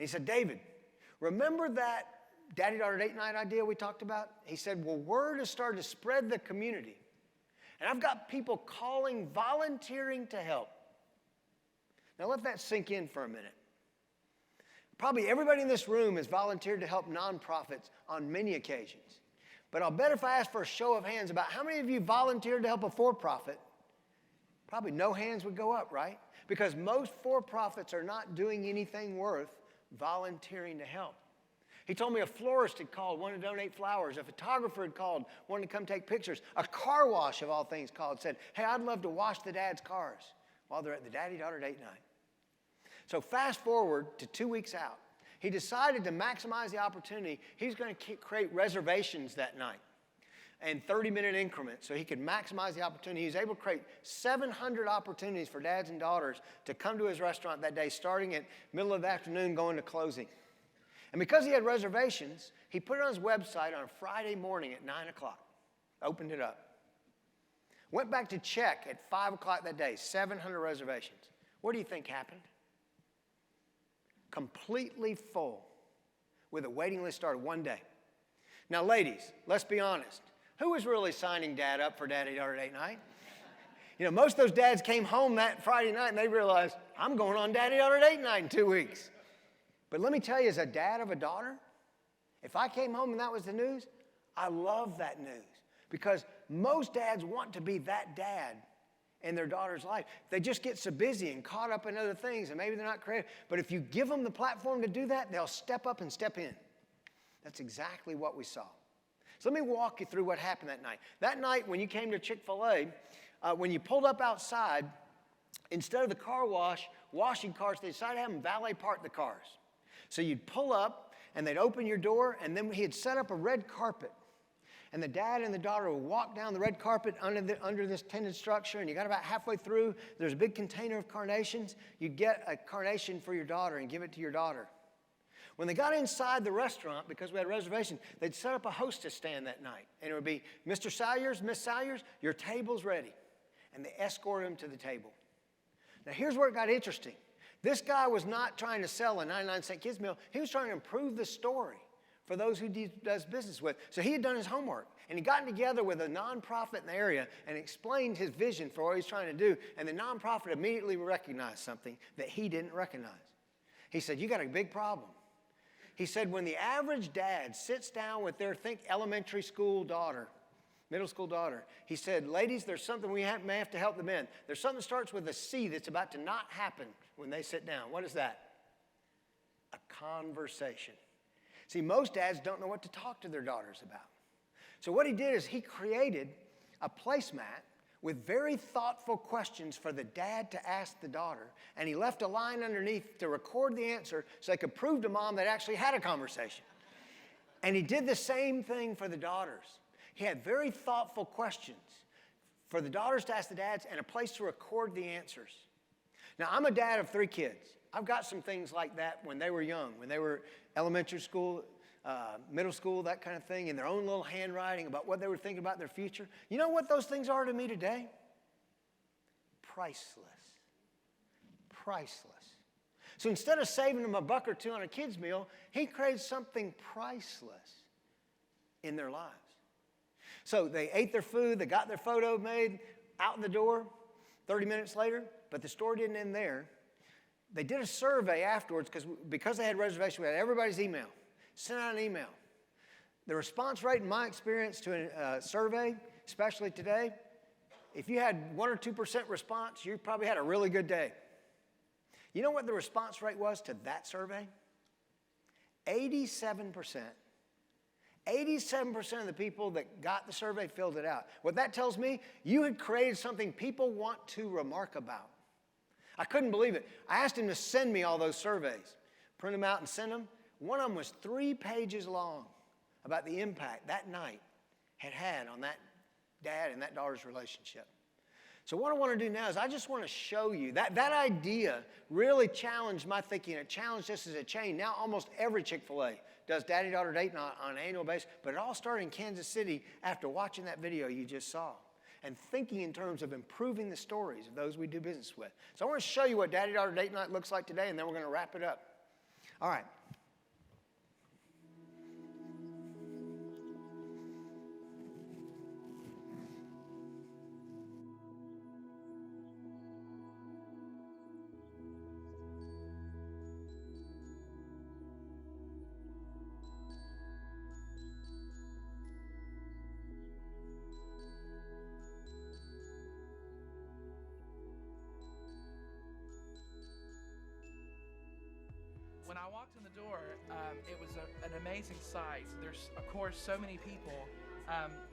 he said, David, remember that daddy-daughter date night idea we talked about? He said, well, word has started to spread the community, and I've got people calling, volunteering to help. Now let that sink in for a minute. Probably everybody in this room has volunteered to help nonprofits on many occasions. But I'll bet if I ask for a show of hands about how many of you volunteered to help a for-profit, probably no hands would go up, right? Because most for-profits are not doing anything worth volunteering to help. He told me a florist had called, wanted to donate flowers. A photographer had called, wanted to come take pictures. A car wash, of all things, called, said, hey, I'd love to wash the dad's cars while they're at the daddy-daughter date night. So fast forward to 2 weeks out. He decided to maximize the opportunity. He's going to create reservations that night in 30-minute increments so he could maximize the opportunity. He was able to create 700 opportunities for dads and daughters to come to his restaurant that day, starting at middle of the afternoon, going to closing. And because he had reservations, he put it on his website on a Friday morning at 9 o'clock, opened it up. Went back to check at 5 o'clock that day, 700 reservations. What do you think happened? Completely full, with a waiting list started one day. Now, ladies, let's be honest. Who was really signing dad up for daddy-daughter date night? Most of those dads came home that Friday night and they realized, I'm going on daddy-daughter date night in 2 weeks. But let me tell you, as a dad of a daughter, if I came home and that was the news, I love that news. Because most dads want to be that dad in their daughter's life. They just get so busy and caught up in other things, and maybe they're not creative. But if you give them the platform to do that, they'll step up and step in. That's exactly what we saw. So let me walk you through what happened that night. That night when you came to Chick-fil-A, when you pulled up outside, instead of the car wash, washing cars, they decided to have them valet park the cars. So you'd pull up, and they'd open your door, and then he had set up a red carpet. And the dad and the daughter would walk down the red carpet under this tinted structure, and you got about halfway through, there's a big container of carnations. You'd get a carnation for your daughter and give it to your daughter. When they got inside the restaurant, because we had a reservation, they'd set up a hostess stand that night. And it would be, Mr. Salyers, Miss Salyers, your table's ready. And they escorted him to the table. Now here's where it got interesting. This guy was not trying to sell a 99-cent kids meal. He was trying to improve the story for those who he does business with. So he had done his homework, and he got together with a nonprofit in the area and explained his vision for what he's trying to do, and the nonprofit immediately recognized something that he didn't recognize. He said, you got a big problem. He said, when the average dad sits down with their, elementary school daughter, middle school daughter, he said, ladies, there's something we may have to help them in. There's something that starts with a C that's about to not happen when they sit down. What is that? A conversation. See, most dads don't know what to talk to their daughters about. So what he did is he created a placemat with very thoughtful questions for the dad to ask the daughter, and he left a line underneath to record the answer so they could prove to mom they actually had a conversation. And he did the same thing for the daughters. He had very thoughtful questions for the daughters to ask the dads and a place to record the answers. Now, I'm a dad of 3 kids. I've got some things like that when they were young, when they were elementary school, middle school, that kind of thing, in their own little handwriting about what they were thinking about their future. You know what those things are to me today? Priceless. Priceless. So instead of saving them $1 or $2 on a kid's meal, he created something priceless in their lives. So they ate their food, they got their photo made, out the door, 30 minutes later, but the story didn't end there. They did a survey afterwards because they had reservation, we had everybody's email. Sent out an email. The response rate, in my experience, to a survey, especially today, if you had 1 or 2% response, you probably had a really good day. You know what the response rate was to that survey? 87%. 87% of the people that got the survey filled it out. What that tells me, you had created something people want to remark about. I couldn't believe it. I asked him to send me all those surveys, print them out and send them. One of them was 3 pages long about the impact that night had on that dad and that daughter's relationship. So what I want to do now is I just want to show you that idea really challenged my thinking. It challenged us as a chain. Now almost every Chick-fil-A does daddy-daughter date on an annual basis, but it all started in Kansas City after watching that video you just saw and thinking in terms of improving the stories of those we do business with. So I want to show you what daddy-daughter date night looks like today, and then we're going to wrap it up. All right. When I walked in the door, it was an amazing sight. There's, of course, so many people,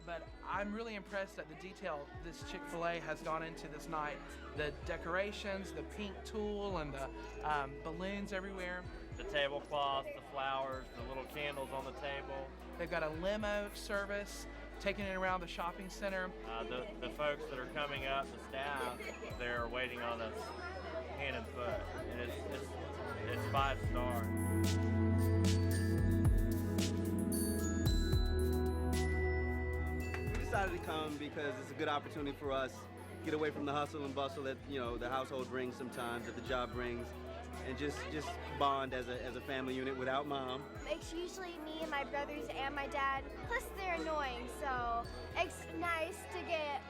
but I'm really impressed at the detail this Chick-fil-A has gone into this night. The decorations, the pink tulle, and the balloons everywhere. The tablecloth, the flowers, the little candles on the table. They've got a limo service taking it around the shopping center. The folks that are coming up, the staff, they're waiting on us hand and foot. And it's 5-star. We decided to come because it's a good opportunity for us to get away from the hustle and bustle that the household brings sometimes, that the job brings, and just bond as a family unit without mom. It's usually me and my brothers and my dad, plus they're annoying, so it's nice to get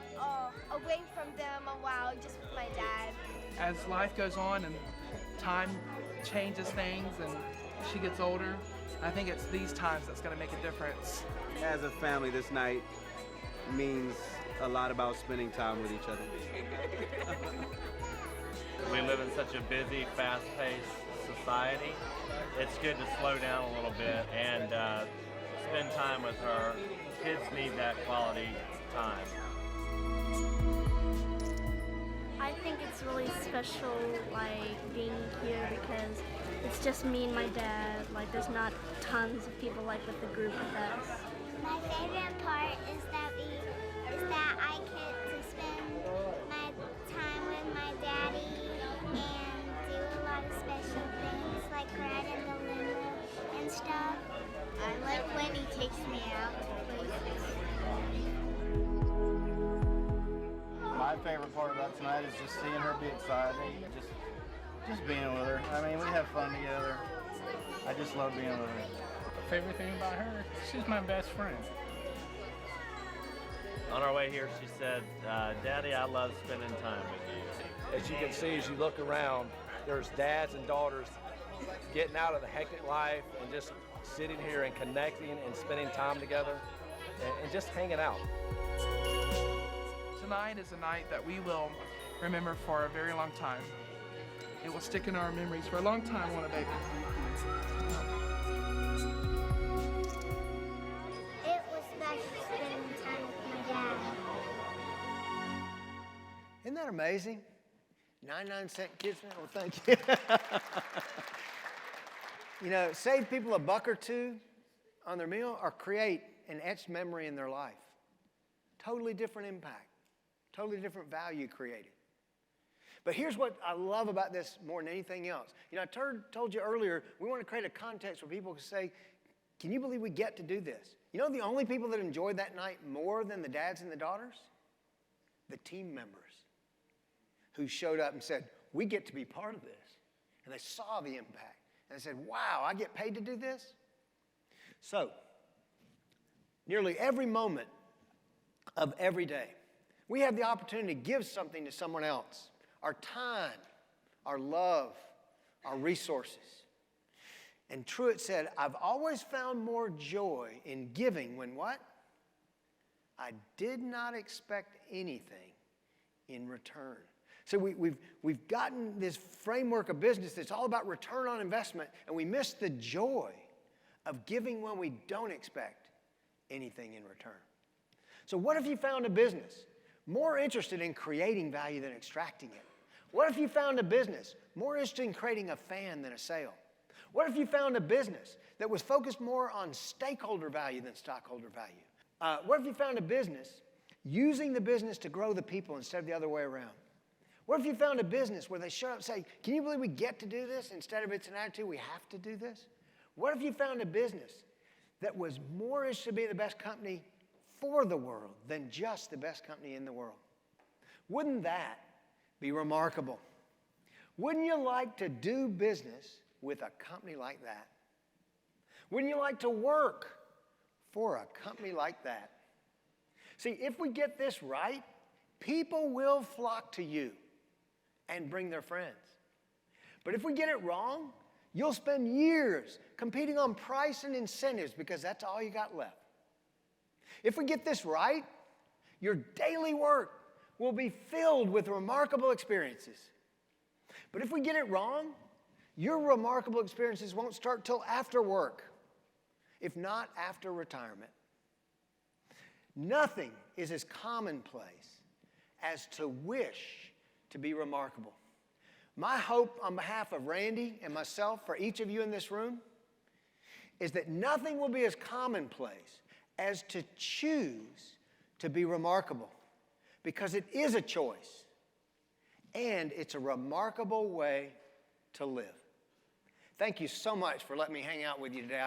away from them a while just with my dad. As life goes on and time changes things and she gets older, I think it's these times that's going to make a difference. As a family, this night means a lot about spending time with each other. We live in such a busy, fast-paced society. It's good to slow down a little bit and spend time with her. Kids need that quality time. I think it's really special, like, being here because it's just me and my dad. Like, there's not tons of people like with the group with us. My favorite part is that I get to spend my time with my daddy and do a lot of special things like ride in the limo and stuff. I like when he takes me out to places. My favorite part about tonight is just seeing her be excited, just being with her. I mean, we have fun together. I just love being with her. Favorite thing about her, she's my best friend. On our way here, she said, Daddy, I love spending time with you. As you can see, as you look around, there's dads and daughters getting out of the hectic life and just sitting here and connecting and spending time together and just hanging out. Tonight is a night that we will remember for a very long time. It will stick in our memories for a long time, won't it, baby? It was special spending time with my dad. Isn't that amazing? 99-cent kids meal. Well, thank you. Save people $1 or $2 on their meal or create an etched memory in their life. Totally different impact. Totally different value created. But here's what I love about this more than anything else. I told you earlier, we want to create a context where people can say, Can you believe we get to do this? You know the only people that enjoyed that night more than the dads and the daughters? The team members who showed up and said, we get to be part of this. And they saw the impact. And they said, wow, I get paid to do this? So, nearly every moment of every day, we have the opportunity to give something to someone else. Our time, our love, our resources. And Truett said, I've always found more joy in giving when what? I did not expect anything in return. So we've gotten this framework of business that's all about return on investment, and we miss the joy of giving when we don't expect anything in return. So what if you found a business more interested in creating value than extracting it? What if you found a business more interested in creating a fan than a sale? What if you found a business that was focused more on stakeholder value than stockholder value? What if you found a business using the business to grow the people instead of the other way around? What if you found a business where they show up and say, can you believe we get to do this instead of it's an attitude we have to do this? What if you found a business that was more interested in being the best company for the world than just the best company in the world? Wouldn't that be remarkable? Wouldn't you like to do business with a company like that? Wouldn't you like to work for a company like that? See, if we get this right, people will flock to you and bring their friends. But if we get it wrong, you'll spend years competing on price and incentives because that's all you got left. If we get this right, your daily work will be filled with remarkable experiences. But if we get it wrong, your remarkable experiences won't start till after work, if not after retirement. Nothing is as commonplace as to wish to be remarkable. My hope on behalf of Randy and myself for each of you in this room is that nothing will be as commonplace as to choose to be remarkable, because it is a choice and it's a remarkable way to live. Thank you so much for letting me hang out with you today.